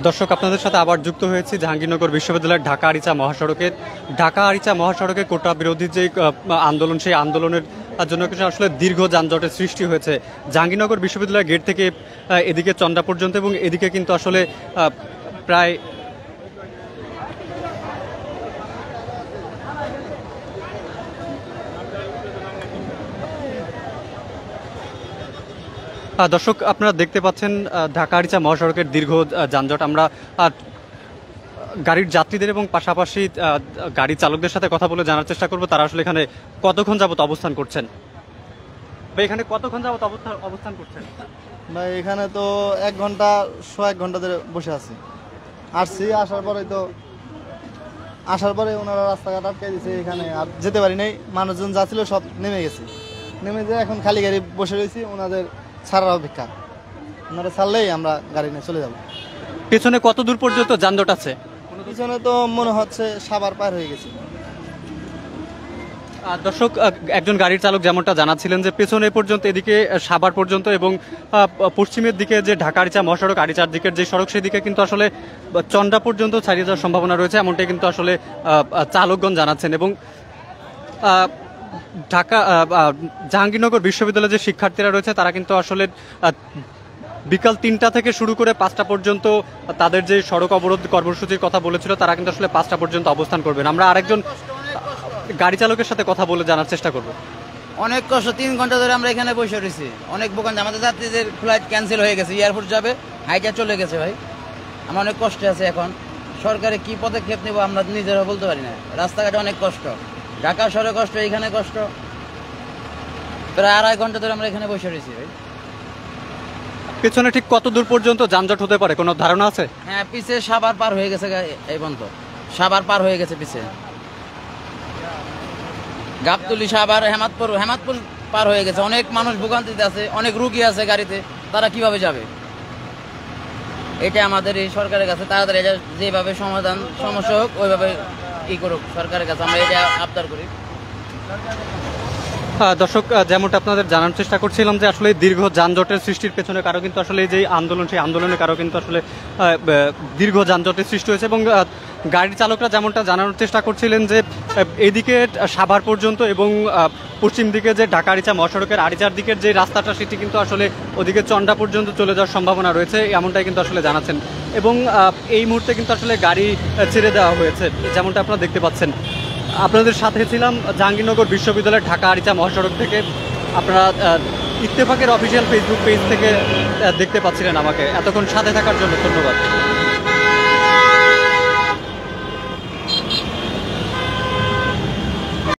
দর্শক, আপনাদের সাথে আবার যুক্ত হয়েছি জাহাঙ্গীরনগর বিশ্ববিদ্যালয়ের ঢাকা আরিচা মহাসড়কে কোটা বিরোধী যে আন্দোলন, সেই আন্দোলনের জন্য কিছু আসলে দীর্ঘ যানজটের সৃষ্টি হয়েছে জাহাঙ্গীরনগর বিশ্ববিদ্যালয়ের গেট থেকে এদিকে চন্দ্রা পর্যন্ত, এবং এদিকে কিন্তু আসলে প্রায় দর্শক, আপনারা দেখতে পাচ্ছেন ঢাকা আরিচা মহাসড়কের দীর্ঘ যানজট। আমরা গাড়ির যাত্রীদের এবং পাশাপাশি গাড়ি চালকদের সাথে কথা বলে জানার চেষ্টা করব তারা আসলে এখানে কতক্ষণ যাবত অবস্থান করছেন। ভাই, এখানে কতক্ষণ যাবত অবস্থান করছেন? ভাই, এখানে তো 1 ঘন্টা ধরে বসে আছি। আসার পরে ওনারা রাস্তাঘাট আটকে দিয়েছে, এখানে আর যেতে পারি নাই। মানুষজন যা ছিল সব নেমে গেছে, নেমে যে এখন খালি গাড়ি বসে রয়েছি ওনাদের ছাড়ার অপেক্ষা। ওনারা ছাড়লেই আমরা গাড়ি নিয়ে চলে যাব। পেছনে কত দূর পর্যন্ত যানজট আছে? পিছনে তো মনে হচ্ছে সাভার পার হয়ে গেছে। দর্শক, একজন গাড়ির চালক যেমনটা জানাচ্ছিলেন যে পেছনে পর্যন্ত, এদিকে সাভার পর্যন্ত, এবং পশ্চিমের দিকে যে ঢাকা আরিচা মহাসড়ক, আরিচার দিকের যে সড়ক, সেদিকে কিন্তু আসলে চন্দ্রা পর্যন্ত ছাড়িয়ে যাওয়ার সম্ভাবনা রয়েছে, এমনটাই কিন্তু আসলে চালকগণ জানাচ্ছেন। এবং জাহাঙ্গীরনগর বিশ্ববিদ্যালয়ের যে শিক্ষার্থীরা রয়েছে তারা কিন্তু আসলে বিকাল 3টা থেকে শুরু করে 5টা পর্যন্ত তাদের যে সড়ক অবরোধ কর্মসূচির কথা বলেছিল, তারা কিন্তু আসলে 5টা পর্যন্ত অবস্থান করবেন। আমরা আরেকজন গাড়ি চালকের সাথে কথা বলে জানার চেষ্টা করব। অনেক কষ্ট, 3 ঘন্টা ধরে আমরা এখানে বসে রয়েছি। অনেক বোকান, আমাদের যাত্রীদের ফ্লাইট ক্যান্সেল হয়ে গেছে, এয়ারপোর্ট যাবে, হাইটা চলে গেছে। ভাই, আমরা অনেক কষ্টে আছি। এখন সরকারে কি পদক্ষেপ নেব আমরা নিজেরা বলতে পারি না। রাস্তাঘাটে অনেক কষ্ট, ঢাকা শহরে কষ্ট, এখানে কষ্ট। প্রায় 2.5 ঘন্টা ধরে আমরা এখানে বসে রয়েছি। ভাই, পেছনে ঠিক কত দূর পর্যন্ত যানজট হতে পারে, কোনো ধারণা আছে? হ্যাঁ, পিছে সাভার পার হয়ে গেছে। এই পর্যন্ত সাভার পার হয়ে গেছে, পিছে গাবতলী, সাভার, হেমাদপুর পার হয়ে গেছে। অনেক মানুষ ভোগান্তিতে আছে, অনেক রুগী আছে গাড়িতে, তারা কিভাবে যাবে? এটা আমাদের এই সরকারের কাছে তাড়াতাড়ি যেভাবে সমাধান সমস্যা হোক ওইভাবে করুক সরকারের কাছে, আমরা এটা আবদার করি। দর্শক, যেমনটা আপনাদের জানার চেষ্টা করছিলাম যে আসলে দীর্ঘ যানজটের সৃষ্টির পেছনে কারো কিন্তু আসলে যে আন্দোলন, সেই আন্দোলনের কারো কিন্তু আসলে দীর্ঘ যানজটের সৃষ্টি হয়েছে। এবং গাড়ির চালকরা যেমনটা জানানোর চেষ্টা করছিলেন যে এদিকে সাভার পর্যন্ত এবং পশ্চিম দিকে যে ঢাকা আরিচা মহাসড়কের আরিচার দিকের যে রাস্তাটা, সেটি কিন্তু আসলে ওদিকে চন্দ্রা পর্যন্ত চলে যাওয়ার সম্ভাবনা রয়েছে, এমনটাই কিন্তু আসলে জানাচ্ছেন। এবং এই মুহূর্তে কিন্তু আসলে গাড়ি ছেড়ে দেওয়া হয়েছে, যেমনটা আপনারা দেখতে পাচ্ছেন। আপনাদের সাথে ছিলাম জাহাঙ্গীরনগর বিশ্ববিদ্যালয়ের ঢাকা আরিচা মহাসড়ক থেকে। আপনারা ইত্তেফাকের অফিসিয়াল ফেসবুক পেজ থেকে দেখতে পাচ্ছিলেন আমাকে। এতক্ষণ সাথে থাকার জন্য ধন্যবাদ।